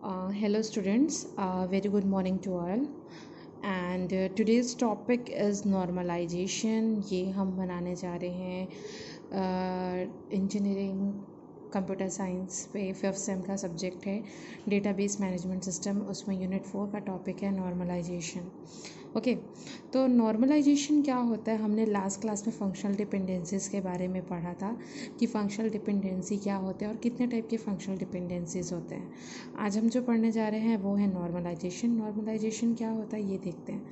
Hello students, very good morning to all. And today's topic is normalization. ये हम बनाने जा रहे हैं इंजीनियरिंग कंप्यूटर साइंस पे फिफ्थ सेम का सब्जेक्ट है डेटाबेस मैनेजमेंट सिस्टम, उसमें यूनिट 4 का टॉपिक है नॉर्मलाइजेशन. ओके, तो नॉर्मलाइजेशन क्या होता है? हमने लास्ट क्लास में फंक्शनल डिपेंडेंसीज के बारे में पढ़ा था कि फंक्शनल डिपेंडेंसी क्या होते हैं और कितने टाइप के फंक्शनल डिपेंडेंसीज होते हैं. आज हम जो पढ़ने जा रहे हैं वो है नॉर्मलाइजेशन. नॉर्मलाइजेशन क्या होता है ये देखते हैं.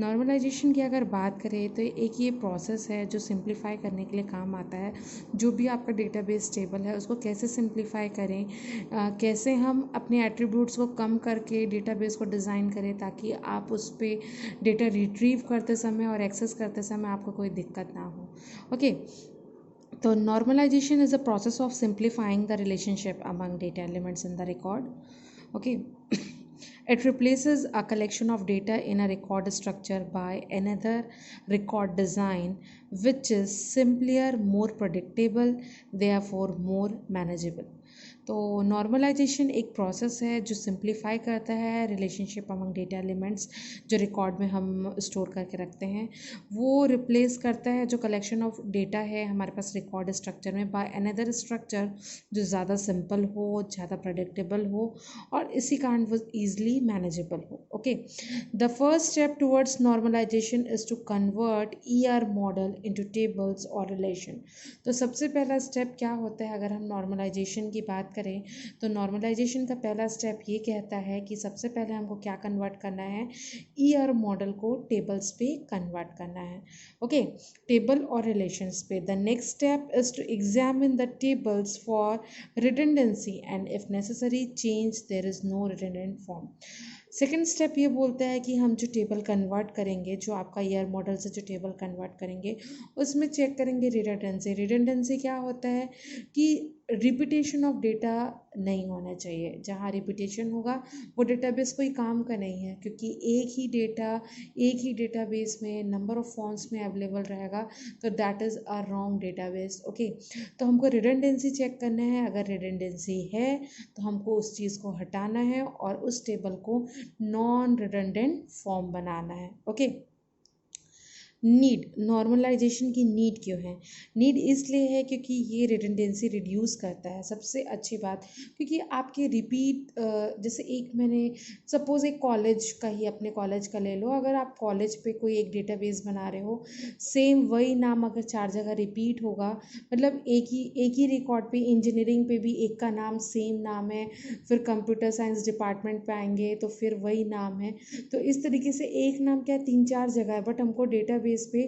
नॉर्मलाइजेशन की अगर बात करें तो एक ये प्रोसेस है जो सिंप्लीफाई करने के लिए काम आता है. जो भी आपका डेटाबेस टेबल है उसको कैसे सिंप्लीफाई करें, कैसे हम अपने एट्रीब्यूट्स को कम करके डेटाबेस को डिज़ाइन करें ताकि आप उस पर डेटा रिट्रीव करते समय और एक्सेस करते समय आपको कोई दिक्कत ना हो. ओके, तो normalization is a process of simplifying the relationship among data elements in the record. Okay. It replaces a collection of data in a record structure by another record design which is simpler, more predictable, therefore more manageable. तो normalisation एक process है जो simplify करता है relationship among data elements जो record में हम store करके रखते हैं. वो रिप्लेस करता है जो कलेक्शन ऑफ डेटा है हमारे पास रिकॉर्ड स्ट्रक्चर में बाय अनदर स्ट्रक्चर जो ज़्यादा सिंपल हो, ज़्यादा प्रेडिक्टेबल हो और इसी कारण वो ईजिली मैनेजेबल हो. Okay, the first step towards normalization is to convert ER model into tables और रिलेशन. तो सबसे पहला स्टेप क्या होता है अगर हम नॉर्मलाइजेशन की बात करें तो नॉर्मलाइजेशन का पहला स्टेप ये कहता है कि सबसे पहले हमको क्या कन्वर्ट करना है, ER मॉडल को टेबल्स पे कन्वर्ट करना है. ओके, टेबल और रिलेशंस पे. The next step is to examine the tables for redundancy and if necessary change there is no redundant form. Second step ये बोलता है कि हम जो टेबल कन्वर्ट करेंगे, जो आपका ईयर मॉडल से जो टेबल कन्वर्ट करेंगे उसमें चेक करेंगे रिडंडेंसी. रिडंडेंसी क्या होता है कि रिपीटेशन ऑफ डेटा नहीं होना चाहिए. जहाँ रिपीटेशन होगा वो डेटाबेस कोई काम का नहीं है क्योंकि एक ही डेटाबेस में नंबर ऑफ फॉर्म्स में अवेलेबल रहेगा तो that is a wrong database. Okay, तो हमको रिडंडेंसी चेक करना है. अगर रिडंडेंसी है तो हमको उस चीज़ को हटाना है और उस टेबल को नॉन रिडंडेंट फॉर्म बनाना है. Okay, need. नॉर्मलाइजेशन की नीड क्यों है? नीड इसलिए है क्योंकि ये रिडंडेंसी रिड्यूस करता है. सबसे अच्छी बात क्योंकि आपके रिपीट जैसे एक मैंने सपोज़ एक कॉलेज का ही अपने कॉलेज का ले लो. अगर आप कॉलेज पे कोई एक डेटाबेस बना रहे हो, सेम वही नाम अगर 4 जगह रिपीट होगा, मतलब एक ही रिकॉर्ड पे इंजीनियरिंग पे भी एक का नाम सेम नाम है, फिर कंप्यूटर साइंस डिपार्टमेंट पे आएंगे तो फिर वही नाम है. तो इस तरीके से एक नाम क्या है 3-4 जगह है बट हमको डेटाबेस पे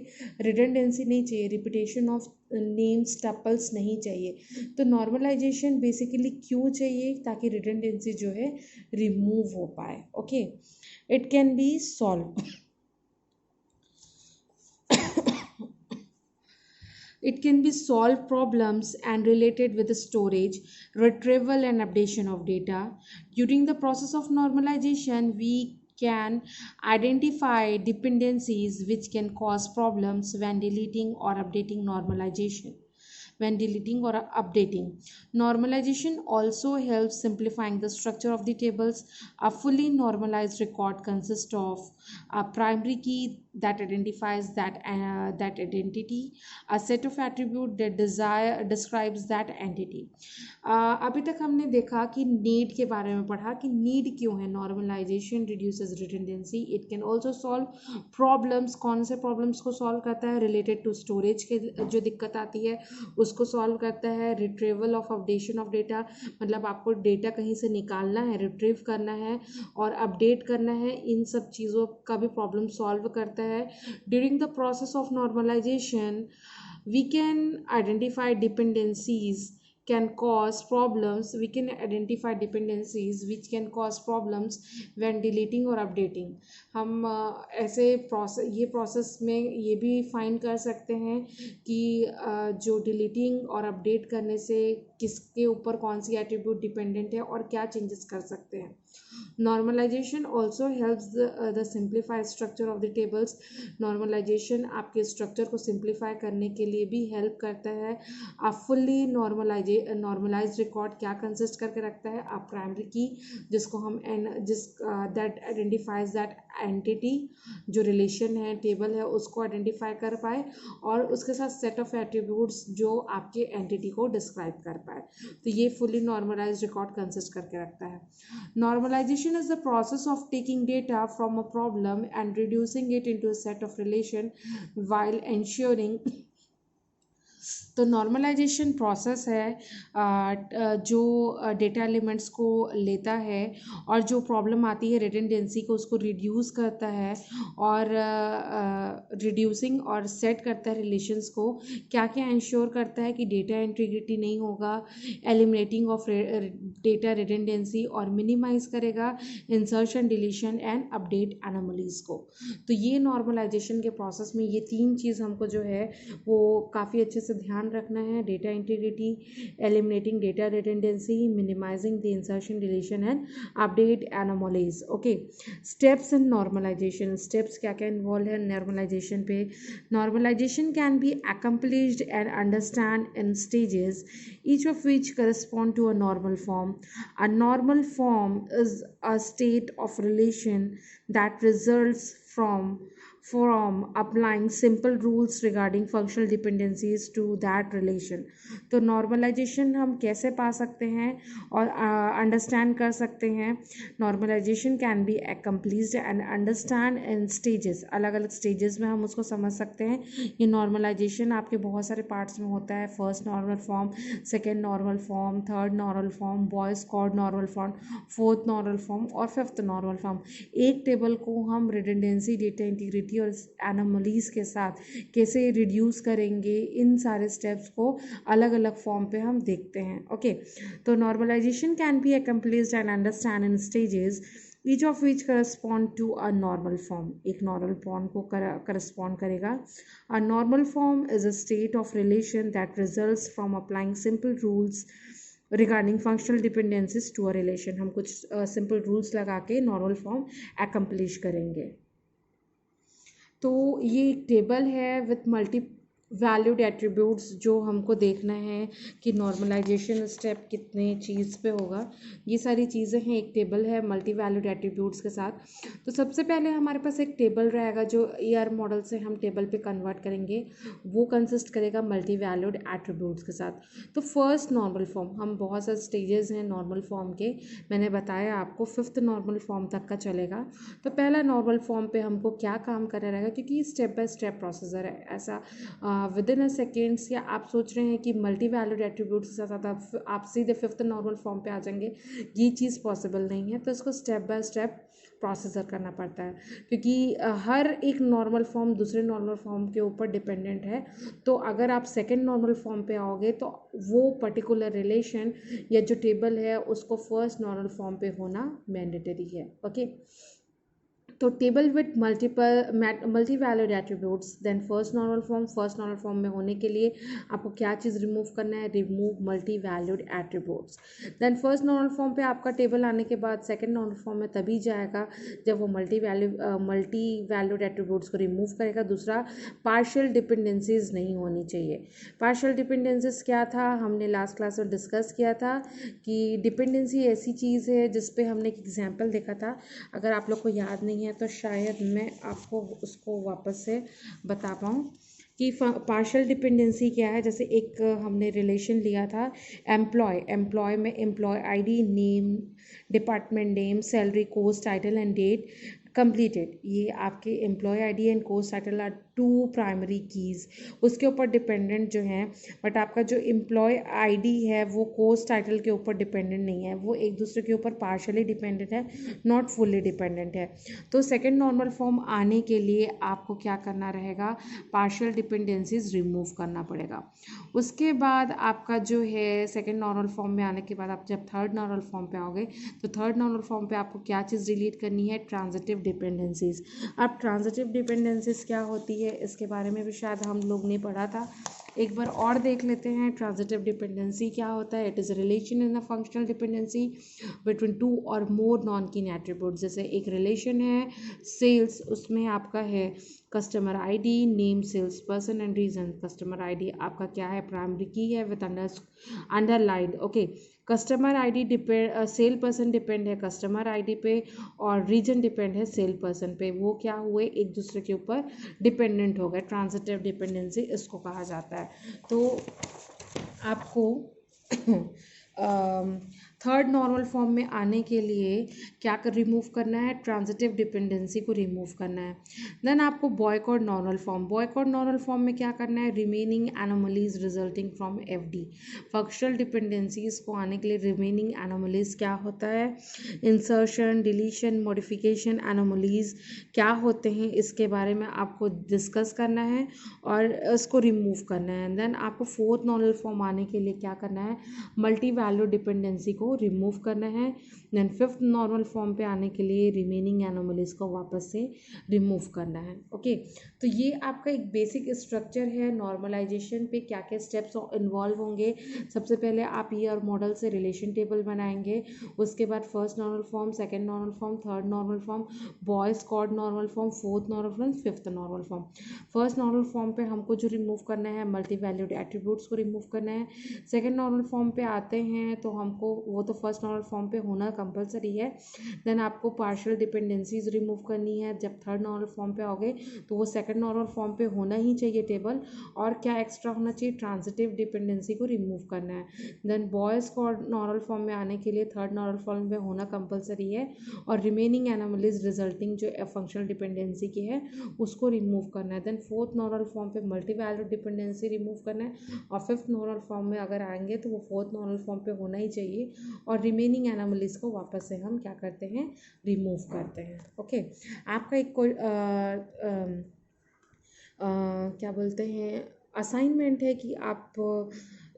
रिडंडेंसी नहीं चाहिए, रिपीटेशन ऑफ नेम्स टपल्स नहीं चाहिए. तो नॉर्मलाइजेशन बेसिकली क्यों चाहिए? ताकि रिडंडेंसी जो है रिमूव हो पाए. Okay, it can be solve. It can be solve problems and related with the storage, retrieval and updation of data. During the process of normalization, we can identify dependencies which can cause problems when deleting or updating normalization. When deleting or updating. Normalization also helps simplifying the structure of the tables. A fully normalized record consists of a primary key that identifies that identity, a set of attributes that describes that entity. अभी तक हमने देखा कि need के बारे में पढ़ा कि नीड क्यों है. Normalization reduces redundancy. It can also solve problems. कौन से प्रॉब्लम्स को सॉल्व करता है? रिलेटेड टू स्टोरेज के जो दिक्कत आती है उसको सॉल्व करता है. Retrieval of updation of data, मतलब आपको डेटा कहीं से निकालना है, रिट्रीव करना है और अपडेट करना है, इन सब चीज़ों का भी प्रॉब्लम सॉल्व करता है. During the process of normalization we can identify dependencies can cause problems. We can identify dependencies which can cause problems when deleting or updating. हम ऐसे ये प्रोसेस में ये भी फाइंड कर सकते हैं कि जो डिलीटिंग और अपडेट करने से किसके ऊपर कौन सी एट्रीब्यूट डिपेंडेंट है और क्या चेंजेस कर सकते हैं. Normalization also helps the simplified structure of the tables. Normalization आपके स्ट्रक्चर को सिंप्लीफाई करने के लिए भी हेल्प करता है. A fully नॉर्मलाइज्ड रिकॉर्ड क्या कंसिस्ट करके रखता है, आप प्राइमरी की जिसको हम दैट आइडेंटिफाइज दैट एंटिटी, जो रिलेशन है टेबल है उसको आइडेंटिफाई कर पाए, और उसके साथ सेट ऑफ एट्रीब्यूट्स जो आपके एंटिटी को डिस्क्राइब कर पाए। तो ये फुली नॉर्मलाइज्ड रिकॉर्ड कंसिस्ट करके रखता है। Normalization is the process of taking data from a problem and reducing it into a set of relation while ensuring तो नॉर्मलाइजेशन प्रोसेस है जो डेटा एलिमेंट्स को लेता है और जो प्रॉब्लम आती है रिडंडेंसी को उसको रिड्यूस करता है, और रिड्यूसिंग और सेट करता है रिलेशंस को, क्या क्या इंश्योर करता है कि डेटा इंटीग्रिटी नहीं होगा, एलिमिनेटिंग ऑफ डेटा रिडंडेंसी, और मिनिमाइज करेगा insertion deletion and update anomalies को। तो ये नॉर्मलाइजेशन के प्रोसेस में ये तीन चीज़ हमको जो है वो काफ़ी अच्छे से ध्यान रखना है, data integrity, eliminating data redundancy, minimizing the insertion deletion and update anomalies. Okay, steps in normalization, steps क्या क्या इन्वॉल्व है नॉर्मलाइजेशन पे। Normalization can be accomplished and understand in stages, each of which correspond to a normal form. A normal form is a state of relation that results from applying simple rules regarding functional dependencies to that relation. तो normalisation हम कैसे पा सकते हैं और understand कर सकते हैं। Normalization can be accomplished and understand in stages, अलग अलग स्टेजेस में हम उसको समझ सकते हैं। ये नॉर्मलाइजेशन आपके बहुत सारे पार्ट्स में होता है, first normal form, second normal form, third normal form, Boyce Codd normal form, fourth normal form और फिफ्थ नॉर्मल फॉर्म। एक टेबल को हम रिडंडेंसी, डेटा इंटीग्रिटी और एनोमलीज के साथ कैसे रिड्यूस करेंगे, इन सारे स्टेप्स को अलग अलग फॉर्म पे हम देखते हैं। ओके, तो normalization can be accomplished and understand in stages, each of which correspond to a normal form, एक normal form को correspond करेगा। A normal form is a state of relation that results from applying simple rules regarding functional dependencies to a relation। हम कुछ simple rules लगा के normal form accomplish करेंगे। तो ये एक टेबल है विथ मल्टी वैल्यूड एट्रीब्यूट्स, जो हमको देखना है कि नॉर्मलाइजेशन स्टेप कितने चीज़ पे होगा। ये सारी चीज़ें हैं, एक टेबल है मल्टी वैल्यूड एट्रीब्यूट्स के साथ। तो सबसे पहले हमारे पास एक टेबल रहेगा जो ER मॉडल से हम टेबल पे कन्वर्ट करेंगे, वो कंसिस्ट करेगा मल्टी वैल्यूड एट्रीब्यूट्स के साथ। तो फर्स्ट नॉर्मल फॉर्म, हम बहुत सारे स्टेजेस हैं नॉर्मल फॉर्म के, मैंने बताया आपको फिफ्थ नॉर्मल फॉर्म तक का चलेगा। तो पहला नॉर्मल फॉर्म पे हमको क्या काम करना रहेगा, क्योंकि ये स्टेप बाय स्टेप प्रोसीजर है, ऐसा विद इन अ सेकेंड्स या आप सोच रहे हैं कि मल्टी वैल्यूड एट्रीब्यूट्स के साथ आप सीधे फिफ्थ नॉर्मल फॉर्म पे आ जाएंगे, ये चीज़ पॉसिबल नहीं है। तो इसको स्टेप बाय स्टेप प्रोसीजर करना पड़ता है, क्योंकि हर एक नॉर्मल फॉर्म दूसरे नॉर्मल फॉर्म के ऊपर डिपेंडेंट है। तो अगर आप सेकेंड नॉर्मल फॉर्म पे आओगे तो वो पर्टिकुलर रिलेशन या जो टेबल है उसको फर्स्ट नॉर्मल फॉर्म पे होना मैंडेटरी है। ओके, तो table with multi valued attributes, then first normal form में होने के लिए आपको क्या चीज़ रिमूव करना है, remove multi valued attributes. Then first normal form पे आपका टेबल आने के बाद सेकंड नॉर्मल फॉर्म में तभी जाएगा जब वो मल्टी वैल्यूड एट्रीब्यूट्स को रिमूव करेगा। दूसरा, पार्शियल डिपेंडेंसीज नहीं होनी चाहिए। पार्शियल डिपेंडेंसीज क्या था, हमने लास्ट क्लास में डिस्कस किया था कि डिपेंडेंसी ऐसी चीज़ है जिस पे हमने एक एग्जाम्पल देखा था। अगर आप लोग को याद नहीं है तो शायद मैं आपको उसको वापस से बता पाऊँ कि पार्शियल डिपेंडेंसी क्या है। जैसे एक हमने रिलेशन लिया था एम्प्लॉय में employee ID, name, department name, salary, course title and date completed. ये आपके employee ID and course title are two primary keys, उसके ऊपर डिपेंडेंट जो हैं, बट आपका जो एम्प्लॉय आईडी है वो कोर्स टाइटल के ऊपर डिपेंडेंट नहीं है, वो एक दूसरे के ऊपर पार्शियली डिपेंडेंट है, नॉट फुल्ली डिपेंडेंट है। तो सेकेंड नॉर्मल फॉर्म आने के लिए आपको क्या करना रहेगा, पार्शियल डिपेंडेंसीज रिमूव करना पड़ेगा। उसके बाद आपका जो है सेकेंड नॉर्मल फॉर्म में आने के बाद आप जब थर्ड नॉर्मल फॉर्म पे आओगे तो थर्ड नॉर्मल फॉर्म पे आपको क्या चीज़ डिलीट करनी है, ट्रांजिटिव डिपेंडेंसीज। अब ट्रांजिटिव डिपेंडेंसीज क्या होती है इसके बारे में भी शायद हम लोग ने पढ़ा था, एक बार और देख लेते हैं। ट्रांजिटिव डिपेंडेंसी क्या होता है, it is relation in a functional dependency between two और मोर नॉन कीन एट्रीब्यूट। जैसे एक रिलेशन है सेल्स, उसमें आपका है customer ID, name, sales person and region. Customer ID आपका क्या है, प्राइमरी की है with underline. Okay, customer ID depend, sale person depend है कस्टमर आईडी पे और रीजन डिपेंड है सेल पर्सन पे। वो क्या हुए, एक दूसरे के ऊपर डिपेंडेंट हो गए, ट्रांजिटिव डिपेंडेंसी इसको कहा जाता है। तो आपको थर्ड नॉर्मल फॉर्म में आने के लिए क्या कर रिमूव करना है, ट्रांजिटिव डिपेंडेंसी को रिमूव करना है। देन आपको boycott normal form, boycott normal form में क्या करना है, remaining anomalies resulting from FD. Functional dependencies को आने के लिए रिमेनिंग एनोमलीज क्या होता है, इंसर्शन, डिलीशन, मॉडिफिकेशन एनोमलीज क्या होते हैं, इसके बारे में आपको डिस्कस करना है और इसको रिमूव करना है। देन आपको फोर्थ नॉर्मल फॉर्म आने के लिए क्या करना है, मल्टी वैल्यू डिपेंडेंसी को रिमूव करना है। देन फिफ्थ नॉर्मल फॉर्म पे आने के लिए रिमेनिंग एनोमलीज को वापस से रिमूव करना है। ओके, तो ये आपका एक बेसिक स्ट्रक्चर है। नॉर्मलाइजेशन पे क्या क्या स्टेप्स इन्वॉल्व होंगे, सबसे पहले आप ईयर मॉडल से रिलेशन टेबल बनाएंगे, उसके बाद first normal form, second normal form, third normal form, Boyce Codd normal form, fourth normal form, fifth normal form. First normal form पे हमको जो रिमूव करना है, मल्टी वैल्यूड एट्रीब्यूट्स को रिमूव करना है। सेकेंड नॉर्मल फॉर्म पे आते हैं तो हमको वो तो फर्स्ट नॉर्मल फॉर्म पे होना कंपलसरी है। देन आपको पार्शियल डिपेंडेंसीज रिमूव करनी है। जब थर्ड नॉर्मल फॉर्म पे आओगे तो वो सेकंड नॉर्मल फॉर्म पे होना ही चाहिए टेबल। और क्या एक्स्ट्रा होना चाहिए, ट्रांजिटिव डिपेंडेंसी को रिमूव करना है। देन बॉयज को नॉर्मल फॉर्म में आने के लिए थर्ड नॉर्मल फॉर्म में होना कंपलसरी है और रिमेनिंग एनोमलीज रिजल्टिंग जो फंक्शनल डिपेंडेंसी की है उसको रिमूव करना है। देन फोर्थ नॉर्मल फॉर्म पे मल्टी वैल्यूड डिपेंडेंसी रिमूव करना है और फिफ्थ नॉर्मल फॉर्म में अगर आएंगे तो वो फोर्थ नॉर्मल फॉर्म पे होना ही चाहिए और रिमेनिंग एनोमलीज को वापस से हम क्या करते हैं, रिमूव करते हैं। ओके, आपका एक कोई क्या बोलते हैं असाइनमेंट है कि आप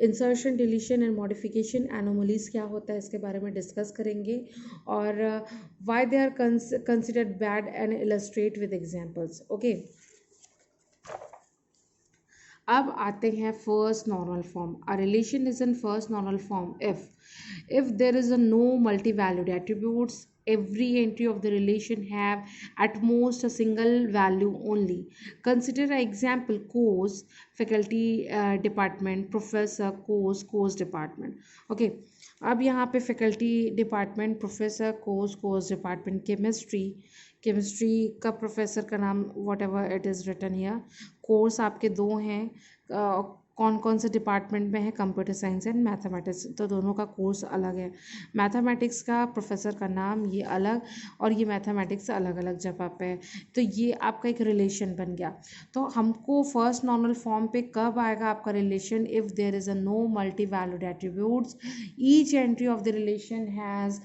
insertion, deletion and modification anomalies क्या होता है इसके बारे में डिस्कस करेंगे और why they are considered bad and illustrate with examples. Okay, अब आते हैं first normal form. A relation is in first normal form if there is a no multi-valued attributes, every entry of the relation have at most a single value only. Consider an example: course, faculty, department, professor, course department. Okay, अब यहाँ पे faculty department, professor, course department, chemistry का professor का नाम whatever it is written here. Course आपके दो हैं, कौन कौन से डिपार्टमेंट में है, कंप्यूटर साइंस एंड मैथमेटिक्स, तो दोनों का कोर्स अलग है। मैथमेटिक्स का प्रोफेसर का नाम ये अलग और ये मैथमेटिक्स अलग अलग जगह पे है। तो ये आपका एक रिलेशन बन गया। तो हमको फर्स्ट नॉर्मल फॉर्म पे कब आएगा आपका relation, if there is a no multi valued attributes, each entry of the relation has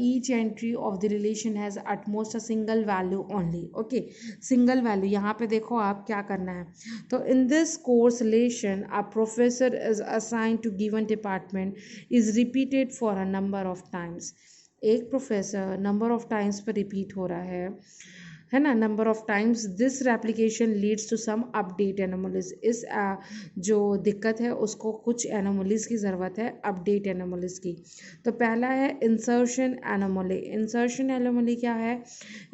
each entry of the relation has at most a single value only. Okay, single value। यहाँ पे देखो आप क्या करना है, तो in this course relation a professor is assigned to given department is repeated for a number of times। एक professor number of times पर रिपीट हो रहा है ना, number of times. This replication leads to some update anomalies. इस जो दिक्कत है उसको कुछ एनोमलीज की ज़रूरत है, अपडेट एनोमलीज की। तो पहला है इंसर्शन एनोमली। इंसर्शन एनोमली क्या है,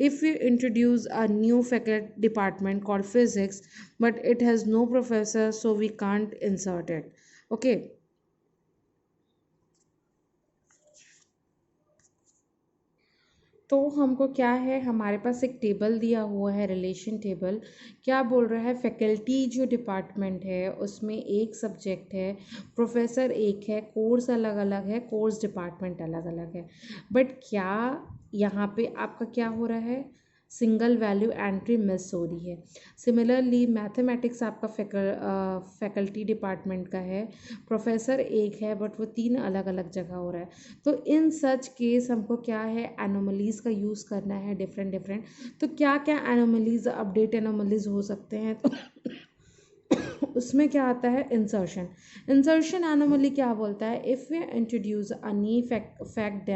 if you introduce a new faculty department called physics but it has no professor so we can't insert it. Okay, तो हमको क्या है, हमारे पास एक टेबल दिया हुआ है, रिलेशन टेबल। क्या बोल रहा है, फैकल्टी जो डिपार्टमेंट है उसमें एक सब्जेक्ट है, प्रोफेसर एक है, कोर्स अलग अलग है, कोर्स डिपार्टमेंट अलग अलग है। बट क्या यहाँ पे आपका क्या हो रहा है, सिंगल वैल्यू एंट्री मिस हो रही है। सिमिलरली मैथमेटिक्स आपका फैकल्टी डिपार्टमेंट का है, प्रोफेसर एक है बट वो तीन अलग अलग जगह हो रहा है। तो इन सच केस हमको क्या है, एनोमलीज़ का यूज़ करना है डिफरेंट। तो क्या क्या एनोमलीज़, अपडेट एनोमलीज़ हो सकते हैं, तो उसमें क्या आता है, इंसर्शन एनोमली क्या बोलता है, if we introduce a new fact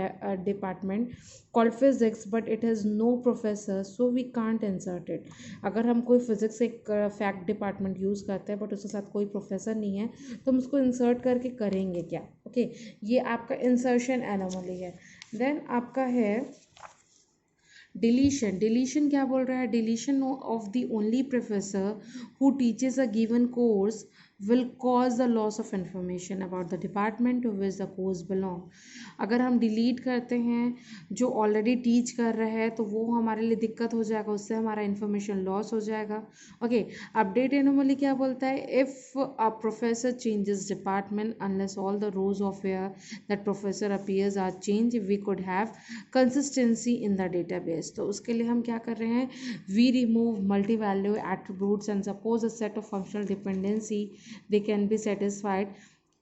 department called physics but it has no professor so we can't insert it. अगर हम कोई फिजिक्स एक फैक्ट डिपार्टमेंट यूज़ करते हैं बट उसके साथ कोई प्रोफेसर नहीं है तो हम उसको इंसर्ट करके करेंगे क्या। ओके, ये आपका इंसर्शन एनोमली है। देन आपका है डिलीशन, डिलीशन क्या बोल रहा है? Deletion of the only professor who teaches a given course will cause the loss of information about the department to which the course belong. अगर हम डिलीट करते हैं जो ऑलरेडी टीच कर रहे हैं तो वो हमारे लिए दिक्कत हो जाएगा, उससे हमारा इन्फॉर्मेशन लॉस हो जाएगा. ओके, अपडेट एनोमली क्या बोलता है? If a professor changes department unless all the rows of where that professor appears are change we could have consistency in the database. तो उसके लिए हम क्या कर रहे हैं? We remove multi value attributes and suppose a set of functional dependency they can be satisfied.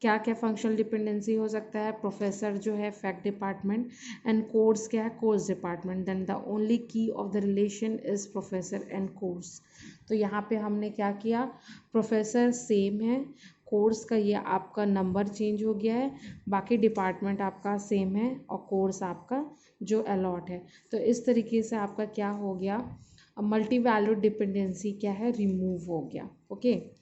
क्या क्या फंक्शनल डिपेंडेंसी हो सकता है? प्रोफेसर जो है फैक्ट डिपार्टमेंट, एंड कोर्स क्या है? Course department. Then the only key of the relation is professor and course. तो यहाँ पे हमने क्या किया? प्रोफेसर सेम है, कोर्स का ये आपका नंबर चेंज हो गया है, बाकी डिपार्टमेंट आपका सेम है और कोर्स आपका जो अलॉट है. तो इस तरीके से आपका क्या हो गया? मल्टी वैल्यूड डिपेंडेंसी क्या है? रिमूव हो गया. ओके.